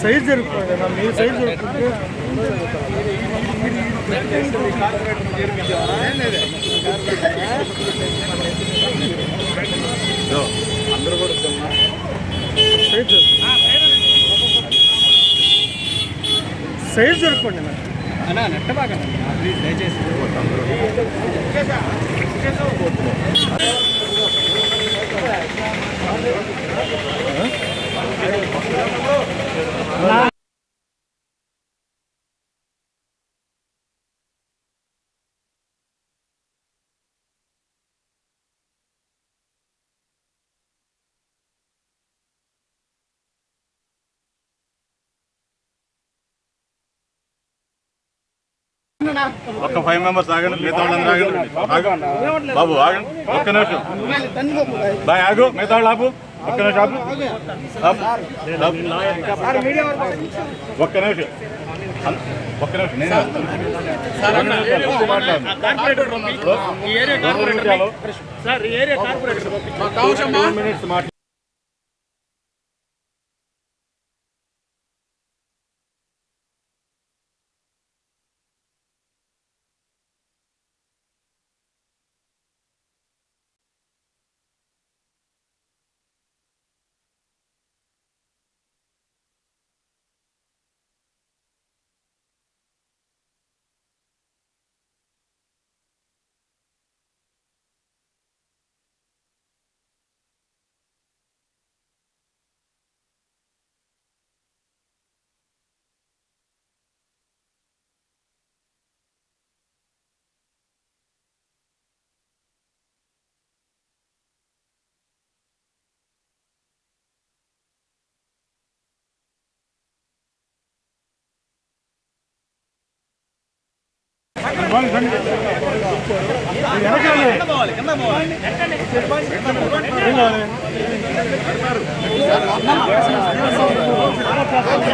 Size జరుగుతుంది మీ size జరుగుతుంది అందరూ కూడా సైజ్ జరుపుకోండి అన్నా నెట్ట బాగా ప్లీజ్ దయచేసి ఒక్క 5 మెంబర్స్ ఆగండి, మిగతా వాళ్ళందరూ ఆగండి. బాబు ఆగండి, ఒక్క నిమిషం. బాయ్ ఆగు, మిగతా వాళ్ళు ఆపు, ఒక్క నిమిషం ఆపు, ఒక్క నిమిషం, ఒక్క నిమిషం. నేను మాట్లాడు.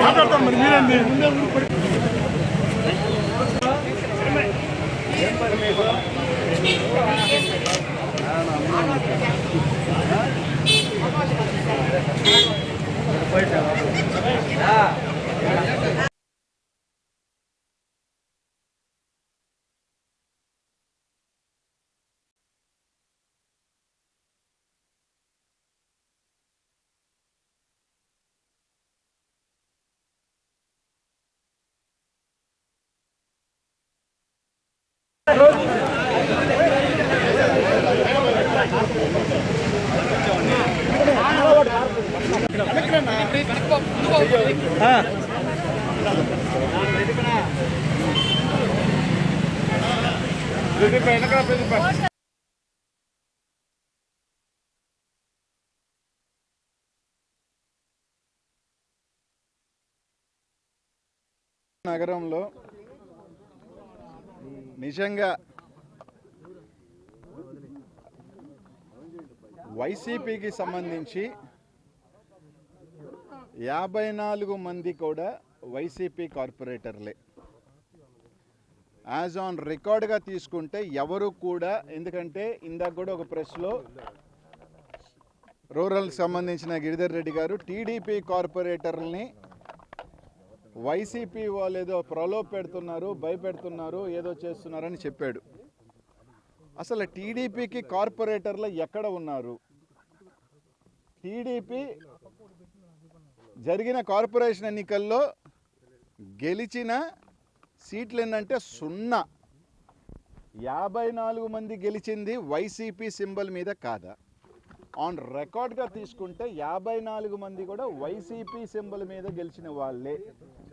మాట్లాడతాం మరి మీరేంది నగరంలో నిజంగా వైసీపీకి సంబంధించి 54 మంది కూడా వైసీపీ కార్పొరేటర్లే. యాజ్ ఆన్ రికార్డ్గా తీసుకుంటే ఎవరు కూడా, ఎందుకంటే ఇందాక కూడా ఒక ప్రెస్లో రూరల్కి సంబంధించిన గిరిధర్ రెడ్డి గారు టీడీపీ కార్పొరేటర్లని వైసీపీ వాళ్ళు ఏదో ప్రలోభ పెడుతున్నారు, భయపెడుతున్నారు, ఏదో చేస్తున్నారని చెప్పాడు. అసలు టీడీపీకి కార్పొరేటర్లు ఎక్కడ ఉన్నారు? టీడీపీ జరిగిన కార్పొరేషన్ ఎన్నికల్లో గెలిచిన సీట్లు ఏంటంటే 0. 54 మంది గెలిచింది వైసీపీ సింబల్ మీద కాదా? ఆన్ రికార్డ్గా తీసుకుంటే 54 మంది కూడా వైసీపీ సింబల్ మీద గెలిచిన వాళ్ళే.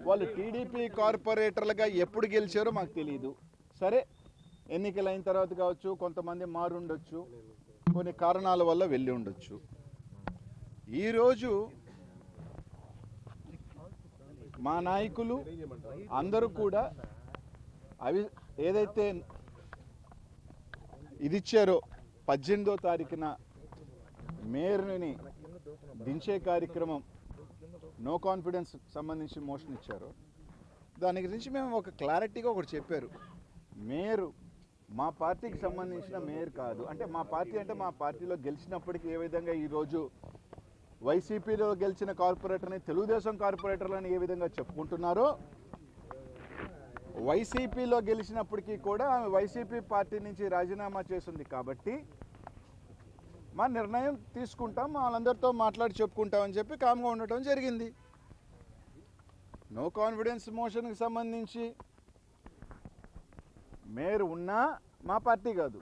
వాళ్ళు టీడీపీ కార్పొరేటర్లుగా ఎప్పుడు గెలిచారో మాకు తెలియదు. సరే, ఎన్నికలు అయిన తర్వాత కావచ్చు, కొంతమంది మారుండొచ్చు, కొన్ని కారణాల వల్ల వెళ్ళి ఉండొచ్చు. ఈరోజు మా నాయకులు అందరూ కూడా అవి ఏదైతే ఇది ఇచ్చారో 18వ తారీఖున మేయర్ని దించే కార్యక్రమం, నో కాన్ఫిడెన్స్ సంబంధించి మోషన్ ఇచ్చారో దాని గురించి మేము ఒక క్లారిటీగా ఒకటి చెప్పారు. మేయర్ మా పార్టీకి సంబంధించిన మేయర్ కాదు. అంటే మా పార్టీ అంటే మా పార్టీలో గెలిచినప్పటికీ ఏ విధంగా ఈరోజు వైసీపీలో గెలిచిన కార్పొరేటర్ని తెలుగుదేశం కార్పొరేటర్లని ఏ విధంగా చెప్పుకుంటున్నారో, వైసీపీలో గెలిచినప్పటికీ కూడా ఆమె వైసీపీ పార్టీ నుంచి రాజీనామా చేసింది కాబట్టి మా నిర్ణయం తీసుకుంటాం, వాళ్ళందరితో మాట్లాడి చెప్పుకుంటామని చెప్పి కామ్గా ఉండటం జరిగింది. నో కాన్ఫిడెన్స్ మోషన్కి సంబంధించి మేయర్ ఉన్నా మా పార్టీ కాదు,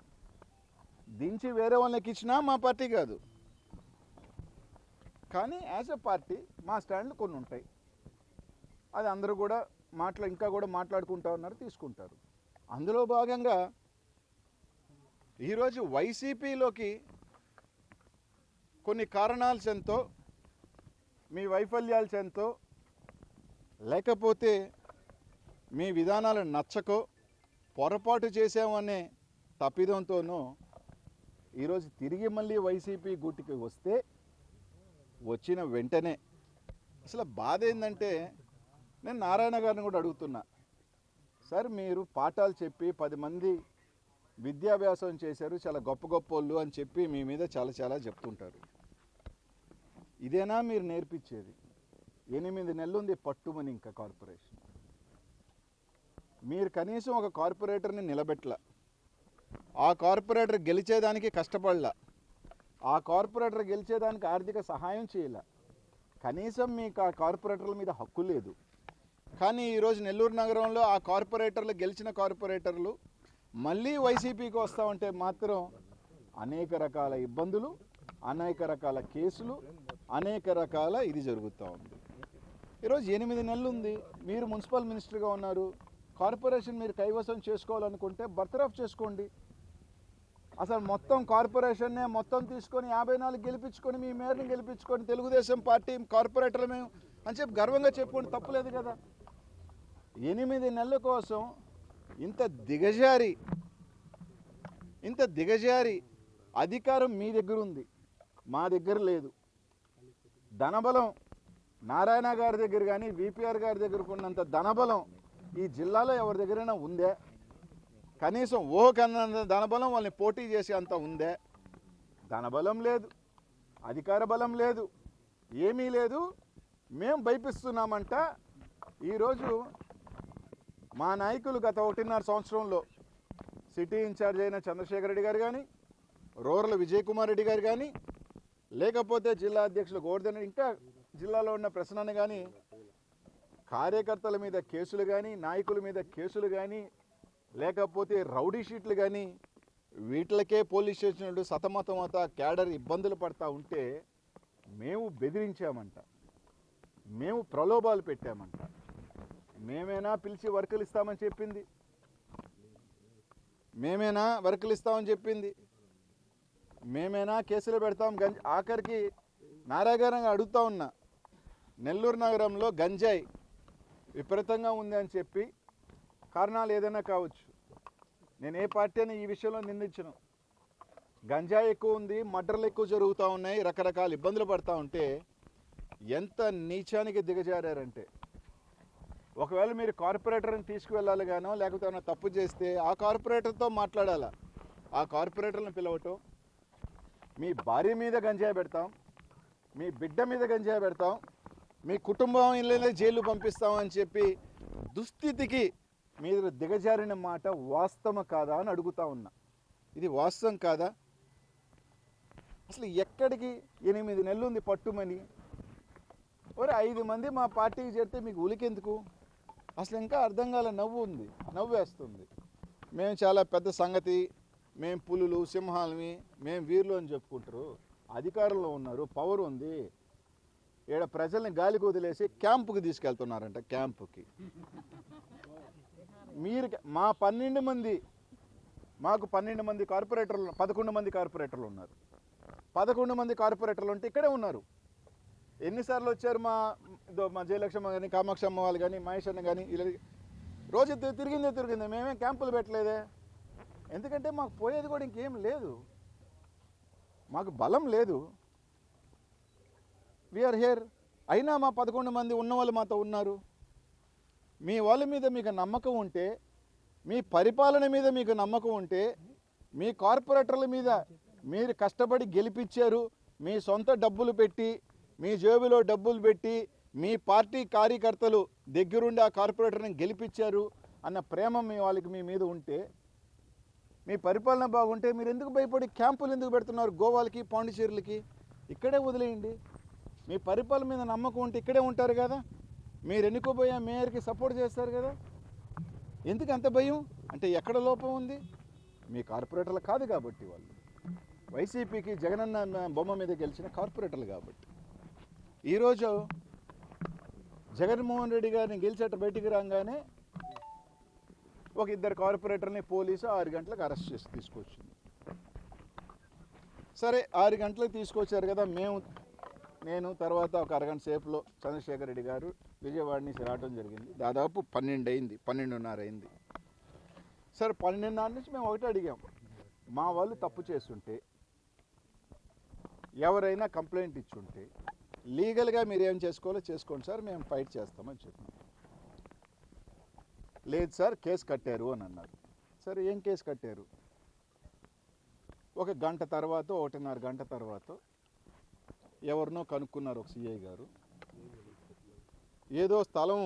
దించి వేరే వాళ్ళకి ఇచ్చినా మా పార్టీ కాదు. కానీ యాజ్ ఎ పార్టీ మా స్టాండ్లు కొన్ని ఉంటాయి. అది అందరూ కూడా ఇంకా కూడా మాట్లాడుకుంటా ఉన్నారు, తీసుకుంటారు. అందులో భాగంగా ఈరోజు వైసీపీలోకి కొన్ని కారణాల చెంతో, మీ వైఫల్యాల చెంతో, లేకపోతే మీ విధానాలు నచ్చకో, పొరపాటు చేసామనే తప్పిదంతోనో ఈరోజు తిరిగి మళ్ళీ వైసీపీ గూటికి వస్తే, వచ్చిన వెంటనే అసలు బాధ ఏంటంటే, నేను నారాయణ గారిని కూడా అడుగుతున్నా, సార్ మీరు పాఠాలు చెప్పి 10 మంది విద్యాభ్యాసం చేశారు, చాలా గొప్ప గొప్ప వాళ్ళు అని చెప్పి మీ మీద చాలా చెప్తుంటారు. ఇదేనా మీరు నేర్పించేది? 8 నెలలు ఉంది పట్టుమని ఇంకా కార్పొరేషన్. మీరు కనీసం ఒక కార్పొరేటర్ని నిలబెట్టలా, ఆ కార్పొరేటర్ గెలిచేదానికి కష్టపడలా, ఆ కార్పొరేటర్ గెలిచేదానికి ఆర్థిక సహాయం చేయాల, కనీసం మీకు ఆ కార్పొరేటర్ల మీద హక్కు లేదు. కానీ ఈరోజు నెల్లూరు నగరంలో ఆ కార్పొరేటర్లు, గెలిచిన కార్పొరేటర్లు మళ్ళీ వైసీపీకి వస్తామంటే మాత్రం అనేక రకాల ఇబ్బందులు, అనేక రకాల కేసులు, అనేక రకాల ఇది జరుగుతూ ఉంది. ఈరోజు 8 నెలలు ఉంది, మీరు మున్సిపల్ మినిస్టర్గా ఉన్నారు. కార్పొరేషన్ మీరు కైవసం చేసుకోవాలనుకుంటే బర్తరఫ్ చేసుకోండి. అసలు మొత్తం కార్పొరేషన్నే మొత్తం తీసుకొని 54 గెలిపించుకొని, మీ మేయర్ని గెలిపించుకొని తెలుగుదేశం పార్టీ కార్పొరేటర్లు మేము అని చెప్పి గర్వంగా చెప్పుకోండి, తప్పులేదు కదా. 8 నెలల కోసం ఇంత దిగజారి అధికారం మీ దగ్గర ఉంది, మా దగ్గర లేదు. ధనబలం నారాయణ గారి దగ్గర కానీ విపిఆర్ గారి దగ్గర ఉన్నంత ధనబలం ఈ జిల్లాలో ఎవరి దగ్గరైనా ఉందే? కనీసం కన్నంత ధనబలం వాళ్ళని పోటీ చేసి అంత ఉందే? ధనబలం లేదు, అధికార బలం లేదు, ఏమీ లేదు. మేము భయపిస్తున్నామంట. ఈరోజు మా నాయకులు గత 1.5 సంవత్సరంలో సిటీ ఇన్ఛార్జ్ అయిన చంద్రశేఖర్ రెడ్డి గారు కానీ, రూరల్ విజయ్ కుమార్ రెడ్డి గారు కానీ, లేకపోతే జిల్లా అధ్యక్షులు గోవర్ధన్, ఇంకా జిల్లాలో ఉన్న ప్రశ్నను కానీ, కార్యకర్తల మీద కేసులు కానీ, నాయకుల మీద కేసులు కానీ, లేకపోతే రౌడీ షీట్లు కానీ, వీటికే పోలీస్ స్టేషన్లు సతమతమత క్యాడర్ ఇబ్బందులు పడతా ఉంటే మేము బెదిరించామంట, మేము ప్రలోభాలు పెట్టామంట. మేమేనా పిలిచి వర్కులు ఇస్తామని చెప్పింది? మేమేనా వర్కులు ఇస్తామని చెప్పింది? మేమేనా కేసులు పెడతాం? ఆఖరికి నారాయణంగా అడుగుతా ఉన్నా, నెల్లూరు నగరంలో గంజాయి విపరీతంగా ఉంది అని చెప్పి, కారణాలు ఏదైనా కావచ్చు, నేను ఏ పార్టీ అని ఈ విషయంలో నిందించను. గంజాయి ఎక్కువ ఉంది, మర్డర్లు ఎక్కువ జరుగుతూ ఉన్నాయి, రకరకాల ఇబ్బందులు పడతా ఉంటే ఎంత నీచానికి దిగజారంటే, ఒకవేళ మీరు కార్పొరేటర్ని తీసుకువెళ్ళాలి గానో, లేకపోతే ఏమైనా తప్పు చేస్తే ఆ కార్పొరేటర్తో మాట్లాడాలా. ఆ కార్పొరేటర్ని పిలవటం, మీ భార్య మీద గంజాయి పెడతాం, మీ బిడ్డ మీద గంజాయి పెడతాం, మీ కుటుంబం ఇళ్ళనే జైలు పంపిస్తాం అని చెప్పి దుస్థితికి మీరు దిగజారిన మాట వాస్తవం కాదా అని అడుగుతా ఉన్నా. ఇది వాస్తవం కాదా? అసలు ఎక్కడికి 8 నెలలు ఉంది పట్టుమని? 5 మంది మా పార్టీకి చేరితే మీకు ఉలికెందుకు? అసలు ఇంకా అర్థం కాల. నవ్వేస్తుంది. మేము చాలా పెద్ద సంగతి, మేము పులులు సింహాలని, మేము వీరులు అని చెప్పుకుంటారు. అధికారంలో ఉన్నారు, పవర్ ఉంది. ఈడ ప్రజల్ని గాలికి వదిలేసి క్యాంపుకి తీసుకెళ్తున్నారంట. క్యాంపుకి మీరు మా 12 మంది, మాకు 12 మంది కార్పొరేటర్లు, 11 మంది కార్పొరేటర్లు ఉన్నారు. 11 మంది కార్పొరేటర్లు ఉంటే ఇక్కడే ఉన్నారు. ఎన్నిసార్లు వచ్చారు? మా జయలక్ష్మ కానీ, కామాక్షమ్మ వాళ్ళు కానీ, మహేష్ అన్న కానీ, ఇలా రోజు తిరిగిందే. మేమే క్యాంపులు పెట్టలేదే. ఎందుకంటే మాకు పోయేది కూడా ఇంకేం లేదు, మాకు బలం లేదు. We are here. అయినా మా 11 మంది ఉన్నవాళ్ళు మాతో ఉన్నారు. మీ వాళ్ళ మీద మీకు నమ్మకం ఉంటే, మీ పరిపాలన మీద మీకు నమ్మకం ఉంటే, మీ కార్పొరేటర్ల మీద మీరు కష్టపడి గెలిపించారు, మీ సొంత డబ్బులు పెట్టి మీ జేబులో డబ్బులు పెట్టి మీ పార్టీ కార్యకర్తలు దగ్గరుండి ఆ కార్పొరేటర్ని గెలిపించారు అన్న ప్రేమ మీ వాళ్ళకి మీ మీద ఉంటే, మీ పరిపాలన బాగుంటే మీరు ఎందుకు భయపడి క్యాంపులు ఎందుకు పెడుతున్నారు గోవాలకి పాండిచేరులకి? ఇక్కడే వదిలేయండి. మీ పరిపాలన మీద నమ్మకం ఉంటే ఇక్కడే ఉంటారు కదా. మీరు ఎన్నుకోబోయే మేయర్కి సపోర్ట్ చేస్తారు కదా. ఎందుకు అంత భయం? అంటే ఎక్కడ లోపం ఉంది? మీ కార్పొరేటర్లు కాదు కాబట్టి, వాళ్ళు వైసీపీకి జగనన్న బొమ్మ మీద గెలిచిన కార్పొరేటర్లు కాబట్టి. ఈరోజు జగన్మోహన్ రెడ్డి గారిని గెలిచేట బయటికి రాగానే ఒక ఇద్దరు కార్పొరేటర్ని పోలీసు 6 గంటలకు అరెస్ట్ చేసి తీసుకొచ్చింది. సరే 6 గంటలకు తీసుకొచ్చారు కదా. నేను తర్వాత ఒక అరగంట సేపులో చంద్రశేఖర్ రెడ్డి గారు విజయవాడ నుంచి రావడం జరిగింది. దాదాపు 12 అయింది, 12:30 అయింది. సరే 12:30 నుంచి మేము ఒకటే అడిగాం, మా వాళ్ళు తప్పు చేస్తుంటే, ఎవరైనా కంప్లైంట్ ఇచ్చుంటే లీగల్గా మీరు ఏం చేసుకోవాలో చేసుకోండి సార్, మేము ఫైట్ చేస్తామని చెప్పాం. లేదు సార్ కేసు కట్టారు అని అన్నారు. సరే ఏం కేసు కట్టారు? ఒక గంట తర్వాత, 1:30 గంట తర్వాత ఎవరినో కనుక్కున్నారు ఒక సిఐ గారు. ఏదో స్థలం,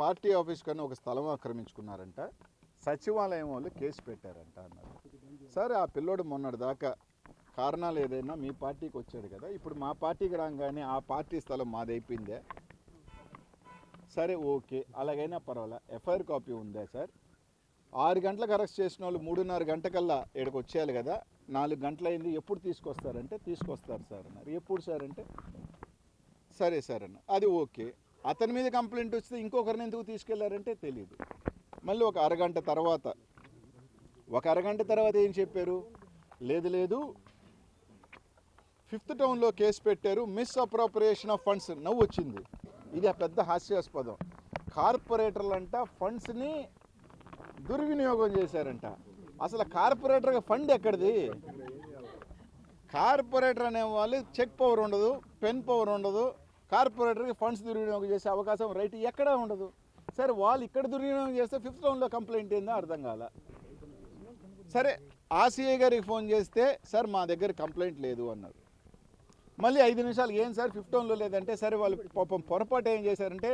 పార్టీ ఆఫీస్ కన్నా ఒక స్థలం ఆక్రమించుకున్నారంట, సచివాలయం వాళ్ళు కేసు పెట్టారంట అన్నారు. సరే ఆ పిల్లోడు మొన్నటి దాకా కారణాలు ఏదైనా మీ పార్టీకి వచ్చాడు కదా, ఇప్పుడు మా పార్టీకి రాగానే ఆ పార్టీ స్థలం మాదైపోయిందే. సరే ఓకే, అలాగైనా పర్వాలా, ఎఫ్ఐఆర్ కాపీ ఉందా సార్? 6 గంటలకు అరెస్ట్ చేసిన వాళ్ళు 3:30 గంటకల్లా ఇక్కడికి వచ్చేయాలి కదా, 4 గంటలైంది, ఎప్పుడు తీసుకొస్తారంటే తీసుకొస్తారు సార్ అన్నారు. ఎప్పుడు సార్ అంటే సరే సార్ అన్న. అది ఓకే, అతని మీద కంప్లైంట్ వస్తే ఇంకొకరిని ఎందుకు తీసుకెళ్లారంటే తెలియదు. మళ్ళీ ఒక అరగంట తర్వాత ఏం చెప్పారు? లేదు 5th టౌన్లో కేసు పెట్టారు, మిస్ అప్రోప్రియేషన్ ఆఫ్ ఫండ్స్. నవ్వు వచ్చింది. ఇది పెద్ద హాస్యాస్పదం. కార్పొరేటర్లు అంట ఫండ్స్ని దుర్వినియోగం చేశారంట. అసలు కార్పొరేటర్గా ఫండ్ ఎక్కడిది? కార్పొరేటర్ అనేవాళ్ళు చెక్ పవర్ ఉండదు, పెన్ పవర్ ఉండదు. కార్పొరేటర్కి ఫండ్స్ దుర్వినియోగం చేసే అవకాశం రైట్ ఎక్కడా ఉండదు. సరే వాళ్ళు ఇక్కడ దుర్వినియోగం చేస్తే 5th టౌన్లో కంప్లైంట్ ఏందో అర్థం కాల. సరే ఆర్సీఐ గారికి ఫోన్ చేస్తే సార్ మా దగ్గర కంప్లైంట్ లేదు అన్నారు. మళ్ళీ 5 నిమిషాలు ఏం సార్ 5th టౌన్లో లేదంటే, సరే వాళ్ళు పాపం పొరపాటు ఏం చేశారంటే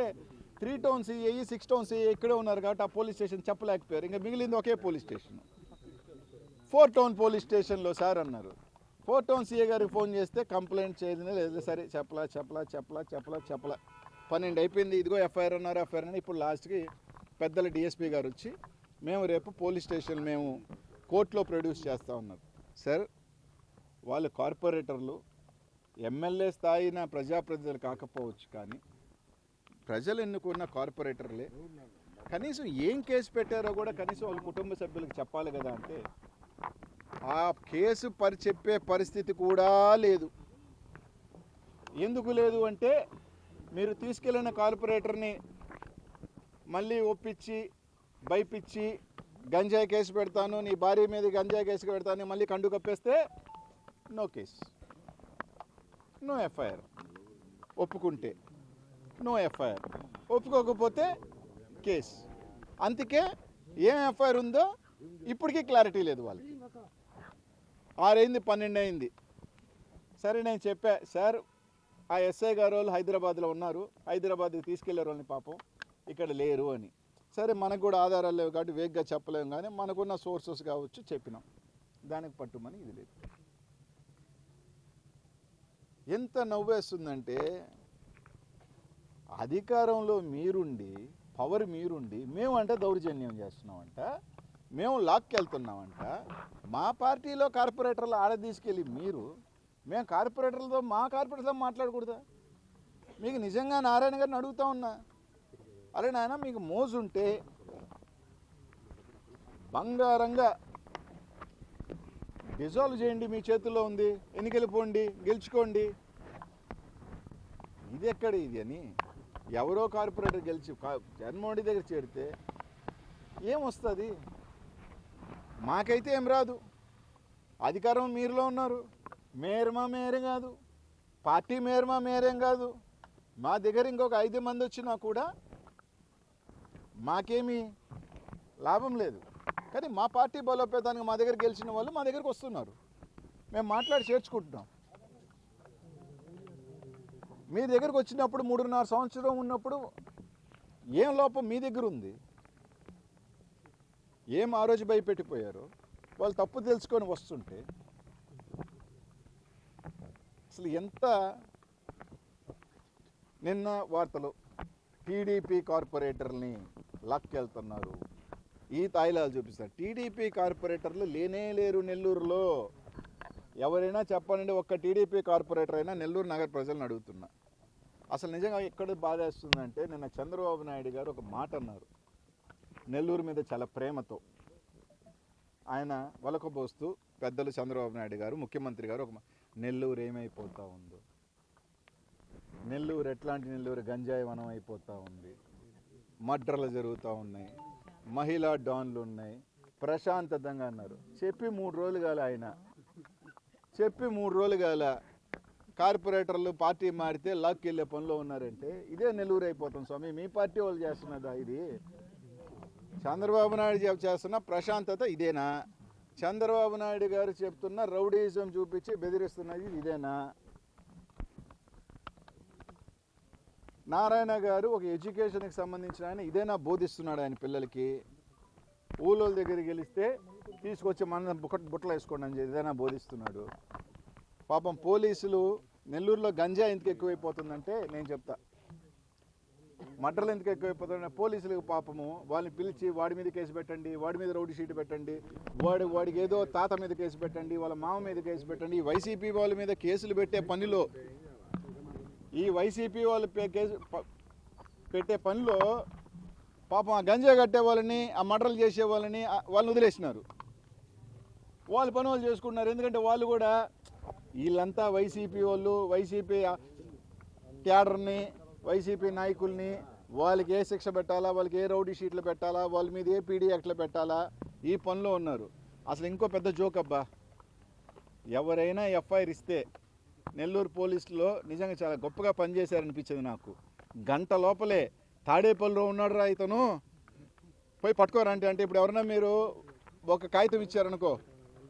3 టౌన్ సిఐ 6 టౌన్ సిఐ ఇక్కడే ఉన్నారు కాబట్టి ఆ పోలీస్ స్టేషన్ చెప్పలేకపోయారు. ఇంకా మిగిలింది ఒకే పోలీస్ స్టేషన్, 4 టౌన్ పోలీస్ స్టేషన్లో సార్ అన్నారు. 4 టౌన్ సిఐ గారికి ఫోన్ చేస్తే కంప్లైంట్ చేయలేదు. లేదు సరే చెప్పలా 12 అయిపోయింది. ఇదిగో ఎఫ్ఐఆర్ అన్నారు. ఎఫ్ఐఆర్ అని ఇప్పుడు లాస్ట్కి పెద్దల డిఎస్పీ గారు వచ్చి మేము రేపు పోలీస్ స్టేషన్ మేము కోర్టులో ప్రొడ్యూస్ చేస్తూ ఉన్నారు. సార్ వాళ్ళు కార్పొరేటర్లు ఎమ్మెల్యే స్థాయిన ప్రజాప్రతినిధులు కాకపోవచ్చు, కానీ ప్రజలు ఎన్నుకున్న కార్పొరేటర్లే. కనీసం ఏం కేసు పెట్టారో కూడా కనీసం వాళ్ళ కుటుంబ సభ్యులకు చెప్పాలి కదా. అంటే ఆ కేసు చెప్పే పరిస్థితి కూడా లేదు. ఎందుకు లేదు అంటే, మీరు తీసుకెళ్ళిన కార్పొరేటర్ని మళ్ళీ ఒప్పించి భయపించి గంజాయి కేసు పెడతాను, నీ భార్య మీద గంజాయి కేసు పెడతాను మళ్ళీ కండు కప్పేస్తే నో కేసు, నో ఎఫ్ఐఆర్. ఒప్పుకుంటే నో ఎఫ్ఐఆర్, ఒప్పుకోకపోతే కేసు. అందుకే ఏం ఎఫ్ఐఆర్ ఉందో ఇప్పటికీ క్లారిటీ లేదు వాళ్ళకి. 6 అయింది, 12 అయింది. సరే నేను చెప్పా సార్ ఆ ఎస్ఐ గారు వాళ్ళు హైదరాబాద్లో ఉన్నారు, హైదరాబాద్కి తీసుకెళ్లారు వాళ్ళని, పాపం ఇక్కడ లేరు అని. సరే మనకు కూడా ఆధారాలు లేవు కాబట్టి వేగ్గా చెప్పలేము, కానీ మనకున్న సోర్సెస్ కావచ్చు చెప్పినాం. దానికి పట్టుమని ఇది లేదు. ఎంత నవ్వేస్తుందంటే, అధికారంలో మీరుండి పవర్ మీరుండి మేమంటే దౌర్జన్యం చేస్తున్నామంట, మేము లాక్కి వెళ్తున్నామంట. మా పార్టీలో కార్పొరేటర్లు ఆడ తీసుకెళ్ళి మేము కార్పొరేటర్లతో మా కార్పొరేటర్తో మాట్లాడకూడదా? మీకు నిజంగా నారాయణ గారిని అడుగుతా ఉన్నా, అరే నాయన మీకు మోజుంటే బంగారంగా డిజాల్వ్ చేయండి, మీ చేతుల్లో ఉంది, ఎన్నికలు పోండి, గెలుచుకోండి. ఇది ఎక్కడ ఇది అని ఎవరో కార్పొరేటర్ గెలిచి జగన్మోహన్ రెడ్డి దగ్గర చేరితే ఏమొస్తుంది? మాకైతే ఏం రాదు. అధికారం మీరులో ఉన్నారు. మేయర్మా మేయరే కాదు, పార్టీ మేయర్మా మేయరేం కాదు. మా దగ్గర ఇంకొక 5 మంది వచ్చినా కూడా మాకేమీ లాభం లేదు. కానీ మా పార్టీ బలోపేతానికి మా దగ్గర గెలిచిన వాళ్ళు మా దగ్గరికి వస్తున్నారు, మేము మాట్లాడి చేర్చుకుంటున్నాం. మీ దగ్గరకు వచ్చినప్పుడు 3.5 సంవత్సరం ఉన్నప్పుడు ఏం లోపం మీ దగ్గర ఉంది? ఏం ఆ రోజు భయపెట్టిపోయారు? వాళ్ళు తప్పు తెలుసుకొని వస్తుంటే అసలు ఎంత. నిన్న వార్తలు టీడీపీ కార్పొరేటర్ని లాక్కెళ్తున్నారు, ఈ తాయిలాలు చూపిస్తారు. టీడీపీ కార్పొరేటర్లు లేనే లేరు నెల్లూరులో. ఎవరైనా చెప్పాలంటే ఒక్క టీడీపీ కార్పొరేటర్ అయినా నెల్లూరు నగర ప్రజలను అడుగుతున్నా. అసలు నిజంగా ఎక్కడ బాధేస్తుందంటే నిన్న చంద్రబాబు నాయుడు గారు ఒక మాట అన్నారు నెల్లూరు మీద చాలా ప్రేమతో. ఆయన వలకబోస్తూ పెద్దలు చంద్రబాబు నాయుడు గారు ముఖ్యమంత్రి గారు ఒక నెల్లూరు ఏమైపోతూ ఉందో, నెల్లూరు ఎట్లాంటి నెల్లూరు గంజాయి వనం అయిపోతూ ఉంది, మర్డర్లు జరుగుతూ ఉన్నాయి, మహిళా డాన్లు ఉన్నాయి, ప్రశాంతంగా అన్నారు. చెప్పి 3 రోజులు కాల ఆయన చెప్పి 3 రోజులు కాల కార్పొరేటర్లు పార్టీ మారితే లాక్కి వెళ్ళే పనిలో ఉన్నారంటే ఇదే నెల్లూరు అయిపోతుంది స్వామి. మీ పార్టీ వాళ్ళు చేస్తున్నదా ఇది? చంద్రబాబు నాయుడు చేస్తున్న ప్రశాంతత ఇదేనా? చంద్రబాబు నాయుడు గారు చెప్తున్న రౌడీజం చూపించి బెదిరిస్తున్నది ఇదేనా? నారాయణ గారు ఒక ఎడ్యుకేషన్కి సంబంధించిన ఆయన ఇదేనా బోధిస్తున్నాడు ఆయన పిల్లలకి? ఊళ్ళోళ్ళ దగ్గరికి గెలిస్తే తీసుకొచ్చి మన బుట్టలు వేసుకోండి అని ఇదేనా బోధిస్తున్నాడు? పాపం పోలీసులు నెల్లూరులో గంజా ఎందుకు ఎక్కువైపోతుందంటే నేను చెప్తా, మర్డర్లు ఎందుకు ఎక్కువైపోతుందంటే పోలీసులకు పాపము వాళ్ళని పిలిచి వాడి మీద కేసు పెట్టండి, వాడి మీద రౌడీ షీట్ పెట్టండి, వాడికి ఏదో తాత మీద కేసు పెట్టండి, వాళ్ళ మామ మీద కేసు పెట్టండి. ఈ వైసీపీ వాళ్ళ మీద కేసులు పెట్టే పనిలో ఈ వైసీపీ వాళ్ళు కేసు పెట్టే పనిలో పాపం ఆ గంజా కట్టే వాళ్ళని, ఆ మర్డర్లు చేసే వాళ్ళని వాళ్ళని వదిలేసినారు. వాళ్ళ పని వాళ్ళు చేసుకుంటున్నారు. ఎందుకంటే వాళ్ళు కూడా వీళ్ళంతా వైసీపీ వాళ్ళు, వైసీపీ క్యాడర్ని, వైసీపీ నాయకుల్ని వాళ్ళకి ఏ శిక్ష పెట్టాలా, వాళ్ళకి ఏ రౌడీ షీట్లు పెట్టాలా, వాళ్ళ మీద ఏ పీడీ యాక్ట్లు పెట్టాలా, ఈ పనిలో ఉన్నారు. అసలు ఇంకో పెద్ద జోక్ అబ్బా, ఎవరైనా ఎఫ్ఐఆర్ ఇస్తే నెల్లూరు పోలీసులో నిజంగా చాలా గొప్పగా పనిచేశారనిపించింది నాకు. గంట లోపలే తాడేపల్లిలో ఉన్నాడు రా ఇతను, పోయి పట్టుకోరంటే అంటే ఇప్పుడు ఎవరన్నా మీరు ఒక కాగితం ఇచ్చారనుకో,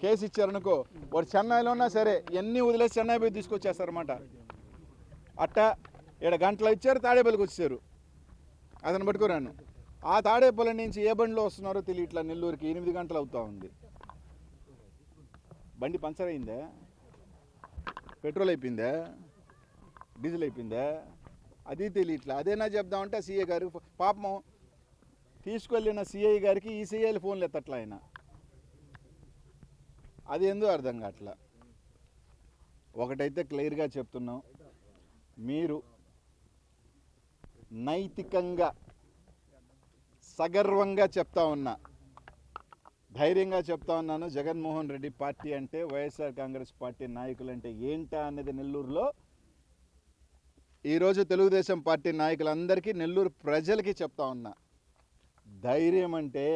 కేసు ఇచ్చారనుకో, వాడు చెన్నైలో ఉన్నా సరే ఎన్ని వదిలేసి చెన్నై పోయి తీసుకొచ్చేస్తారన్నమాట. అట్టా ఇక్కడ గంటలో ఇచ్చారు, తాడేపల్లికి వచ్చారు, అతను పట్టుకోరాను. ఆ తాడేపల్లి నుంచి ఏ బండిలో వస్తున్నారో తెలియట్లా నెల్లూరుకి 8 గంటలు అవుతూ ఉంది. బండి పంచర్ అయిందా, పెట్రోల్ అయిపోయిందా, డీజిల్ అయిపోయిందా, అది తెలియట్లా. అదేనా చెప్దామంటే సీఏ గారు పాపం తీసుకెళ్ళిన సిఐ గారికి ఈ సిఐలు ఫోన్లు ఎత్తట్లా ఆయన. అది ఎందుకు అర్థం కావట్లా. ఒకటైతే క్లియర్గా చెప్తున్నాం, మీరు నైతికంగా సగర్వంగా చెప్తా ఉన్నా, ధైర్యంగా చెప్తా ఉన్నాను, జగన్మోహన్ రెడ్డి పార్టీ అంటే, వైఎస్ఆర్ కాంగ్రెస్ పార్టీ నాయకులు అంటే ఏంటా అనేది నెల్లూరులో ఈరోజు తెలుగుదేశం పార్టీ నాయకులందరికీ, నెల్లూరు ప్రజలకి చెప్తా ఉన్నా. ధైర్యం అంటే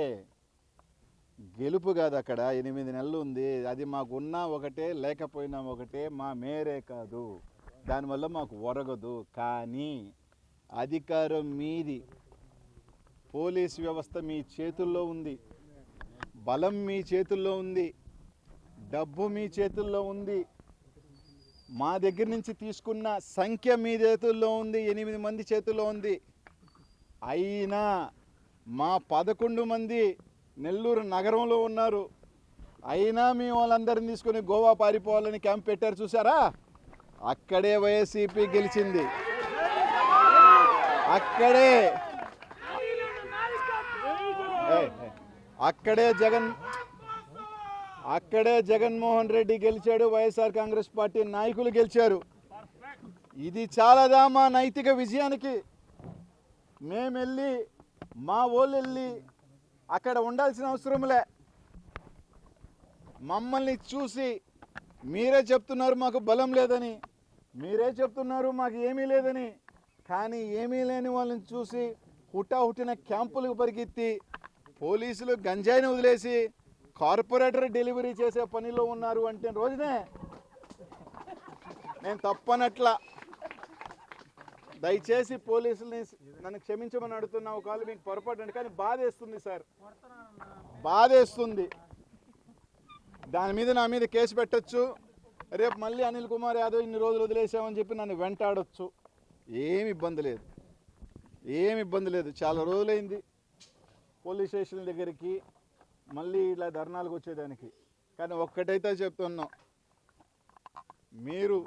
గెలుపు కాదు. అక్కడ 8 నెలలు ఉంది, అది మాకు ఉన్నా ఒకటే లేకపోయినా ఒకటే, మా మేరే కాదు, దానివల్ల మాకు ఒరగదు. కానీ అధికారం మీది, పోలీస్ వ్యవస్థ మీ చేతుల్లో ఉంది, బలం మీ చేతుల్లో ఉంది, డబ్బు మీ చేతుల్లో ఉంది, మా దగ్గర నుంచి తీసుకున్న సంఖ్య మీ చేతుల్లో ఉంది, 8 మంది చేతుల్లో ఉంది. అయినా మా 11 మంది నెల్లూరు నగరంలో ఉన్నారు. అయినా మీ వాళ్ళందరిని తీసుకొని గోవా పారిపోవాలని క్యాంప్ పెట్టారు చూసారా? అక్కడే వైఎస్సీపీ గెలిచింది. అక్కడే జగన్మోహన్ రెడ్డి గెలిచాడు, వైఎస్ఆర్ కాంగ్రెస్ పార్టీ నాయకులు గెలిచారు. ఇది చాలాదా మా నైతిక విజయానికి? మేము వెళ్ళి, మా వాళ్ళు వెళ్ళి అక్కడ ఉండాల్సిన అవసరంలే. మమ్మల్ని చూసి మీరే చెప్తున్నారు మాకు బలం లేదని, మీరే చెప్తున్నారు మాకు ఏమీ లేదని. కానీ ఏమీ లేని వాళ్ళని చూసి హుటాహుటిన క్యాంపులకు పరిగెత్తి పోలీసులు గంజాయిని వదిలేసి కార్పొరేటర్ డెలివరీ చేసే పనిలో ఉన్నారు అంటే రోజునే నేను తప్పనట్లా. దయచేసి పోలీసుల్ని నన్ను క్షమించమని అడుగుతున్నా, ఒకవేళ మీకు పొరపాటు అంటే. కానీ బాధేస్తుంది సార్, బాధేస్తుంది. దాని మీద నా మీద కేసు పెట్టచ్చు, రేపు మళ్ళీ అనిల్ కుమార్ యాదవ్ ఇన్ని రోజులు వదిలేసామని చెప్పి నన్ను వెంటాడొచ్చు. ఏమి ఇబ్బంది లేదు, ఏమి ఇబ్బంది లేదు. చాలా రోజులైంది పోలీస్ స్టేషన్ దగ్గరికి మళ్ళీ ఇలా ధర్నాలకు వచ్చేదానికి. కానీ ఒక్కటైతే చెప్తున్నాం, మీరు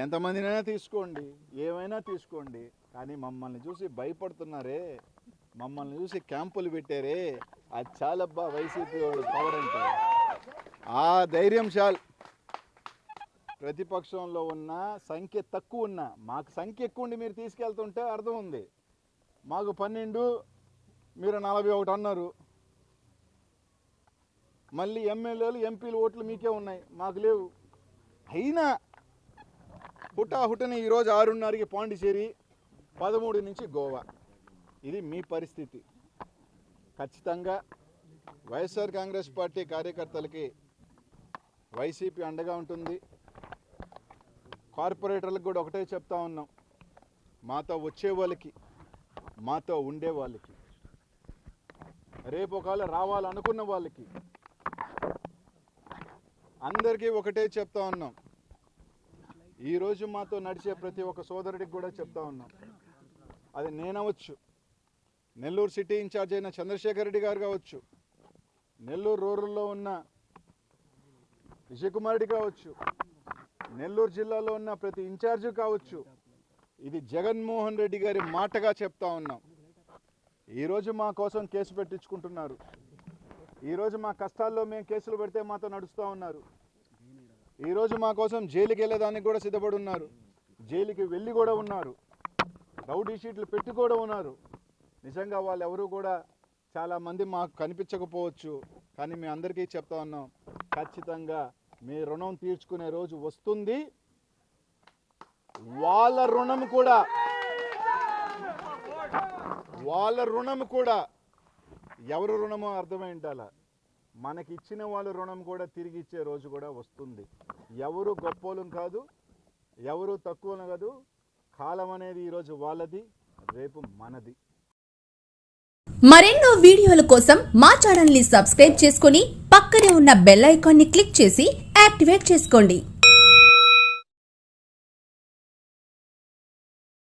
ఎంతమందినైనా తీసుకోండి, ఏమైనా తీసుకోండి, కానీ మమ్మల్ని చూసి భయపడుతున్నారే, మమ్మల్ని చూసి క్యాంపులు పెట్టారే, అది చాలబ్బా వైసీపీ వాడు పవర్ అంటే. ఆ ధైర్యం చాలు. ప్రతిపక్షంలో ఉన్న సంఖ్య తక్కువ ఉన్నా, మాకు సంఖ్య ఎక్కువ ఉండి మీరు తీసుకెళ్తుంటే అర్థం ఉంది. మాకు 12, మీరు 41 అన్నారు. మళ్ళీ ఎమ్మెల్యేలు ఎంపీలు ఓట్లు మీకే ఉన్నాయి, మాకు లేవు. అయినా హుటాహుటని ఈరోజు 6:30కి పాండిచేరి, 13 నుంచి గోవా. ఇది మీ పరిస్థితి. ఖచ్చితంగా వైఎస్ఆర్ కాంగ్రెస్ పార్టీ కార్యకర్తలకి వైసీపీ అండగా ఉంటుంది. కార్పొరేటర్లకు కూడా ఒకటే చెప్తా ఉన్నాం, మాతో వచ్చే వాళ్ళకి, మాతో ఉండే వాళ్ళకి, రేపు ఒకవేళ రావాలనుకున్న వాళ్ళకి అందరికీ ఒకటే చెప్తా ఉన్నాం. ఈరోజు మాతో నడిచే ప్రతి ఒక్క సోదరుడికి కూడా చెప్తా ఉన్నాం. అది నేనవచ్చు, నెల్లూరు సిటీ ఇన్ఛార్జ్ అయిన చంద్రశేఖర్ రెడ్డి గారు కావచ్చు, నెల్లూరు రూరల్లో ఉన్న విజయకుమార్ రెడ్డి కావచ్చు, నెల్లూరు జిల్లాలో ఉన్న ప్రతి ఇన్ఛార్జి కావచ్చు. ఇది జగన్మోహన్ రెడ్డి గారి మాటగా చెప్తా ఉన్నాం. ఈరోజు మా కోసం కేసు పెట్టించుకుంటున్నారు. ఈరోజు మా కష్టాల్లో మేము కేసులు పెడితే మాతో నడుస్తూ ఉన్నారు. ఈరోజు మా కోసం జైలుకి వెళ్ళేదానికి కూడా సిద్ధపడి ఉన్నారు. జైలుకి వెళ్ళి కూడా ఉన్నారు. రౌడీ షీట్లు పెట్టి కూడా ఉన్నారు. నిజంగా వాళ్ళు ఎవరు కూడా చాలామంది మాకు కనిపించకపోవచ్చు, కానీ మేము అందరికీ చెప్తా ఉన్నాం, ఖచ్చితంగా మీ రుణం తీర్చుకునే రోజు వస్తుంది. వాళ్ళ రుణం కూడా ఎవరు రుణమో అర్థమై ఉండాలి. మనకి ఇచ్చిన వాళ్ళ రుణం కూడా తిరిగి ఇచ్చే రోజు కూడా వస్తుంది. ఎవరు గొప్పోలం కాదు, ఎవరు తక్కువలం కాదు. కాలం అనేది ఈరోజు వాళ్ళది, రేపు మనది. మరెన్నో వీడియోల కోసం మా ఛానల్ ని సబ్స్క్రైబ్ చేసుకుని పక్కనే ఉన్న బెల్ ఐకాన్ ని క్లిక్ చేసి యాక్టివేట్ చేసుకోండి.